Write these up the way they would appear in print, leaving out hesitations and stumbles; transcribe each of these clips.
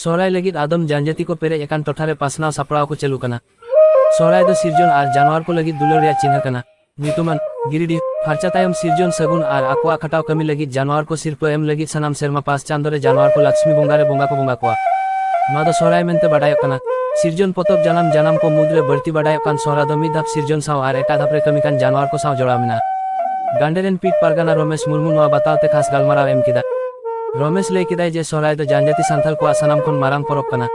सोहराय लगित आदम जानजाति को पेरे एकान टोठारे पासनाव सापड़ाव को चलू कना। सोहराय दो सिरजन आर जानवर को लगित दुलर रिया चिन्ह कना। ᱧᱩᱛᱩᱢᱟᱱ गिरिडीह फार्चा तायम सिरजन सगुन आर आकोआ खटाव कमी लगित जानवर को सिरपो एम लगित सनाम सेरमा पास चांदो रे जानवर को लक्ष्मी बोंगा रे बोंगा को बोंगा कोआ। नोआ दो सोहराय मेनते बाडायोग कना। सिरजन पोतब जानाम को मुद्रे बर्ती बाडायोग कान सोहरा दो मिद धाप सिरजन साव आर एटा धाप रे कमी कान जानवर को साव जोड़ा मेना। गांडेरेन पीठ पारगाना रमेश मुर्मू नोआ बतावते खास गालमाराव एम किदा। रमेश लय किदाय जे सोहराय दो जानजाति सांथाल को सनाम खन मारांग परब कना।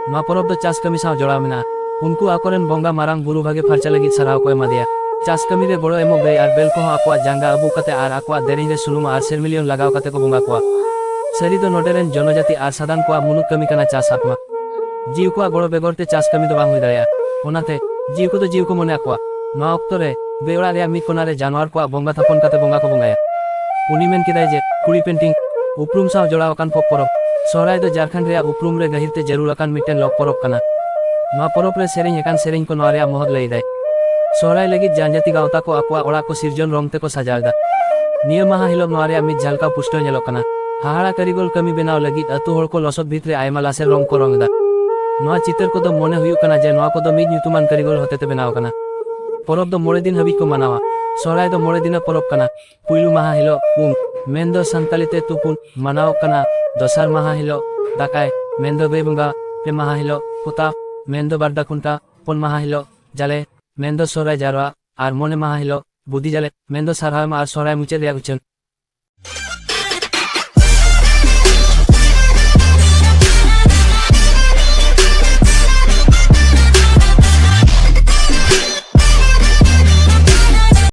नोआ परब दो चास कमी साव जोड़ा मेना। उनको आकोरेन बोंगा मारांग बुरु भागे फार्चा लगित सराव को एमादिया। चास कमी रे बड़ो एमो गई आर बेल को आकोआ जांगा अबू कते आर आकोआ देरिंग रे सुनुम आर सेरमिलियन लगाव कते को बोंगा कोआ। सरी दो नोडेरेन जनजाति आर सादान कोआ मुनुक कमी कना चास आत्मा। जीव कोआ गड़ो बेगरते चास कमी दो बांग हुई दाड़ेया। ओनाते जीव को तो जीव को मने आकोआ। नोआ ऑक्तो रे बेओड़ा रे मिद कोना रे जानवर कोआ बोंगा थापन कते बोंगा को बोंगाया। उनी मेन किदाय जे कुड़ी पेंटिंग उपरुम साव जोड़ाव कान पप परब। सोहराय दो झारखंड रे उपरुम रे गहिरते जरूर अकान मिटेन लोक परब कना। नोआ परब रे सेरेंग एकान सेरेंग को नोआ रे महद लई दाय। सोहराय लगित जानजाति गावता को आकोआ ओड़ा को सिरजन रंगते को सजावदा। निया माहा हिलोग नोआ रे मिद झालका पुष्टो नेलोग कना। हाहाड़ा कारिगोल कमी बेनाव लगित अतु होड़ को लसद भितरे आयमा लासेर रंग को रंगदा। नोआ चितर को दो मोने हुयुग कना जे नोआ को दो मिद ᱧᱩᱛᱩᱢᱟᱱ कारिगोल होतेते बेनाव कना। परब दो मोड़े दिन हबी को मनावा। सोहराय दो मोड़े दिन परब कना। पुइलु माहा हिलो मेनदो संतालिते तुपुन मनाव कना। दोसार माहा हिलो दाकाय मेनदो बेबुंगा पे माहा हिलो पुता मेनदो बारदा खुंटा पुन माहा हिलो जाले मेनदो सोहराय जारवा आर मोने माहा हिलो बुद्धि जाले मेनदो सारहाय मा आर सोहराय मुचे रिया उचन।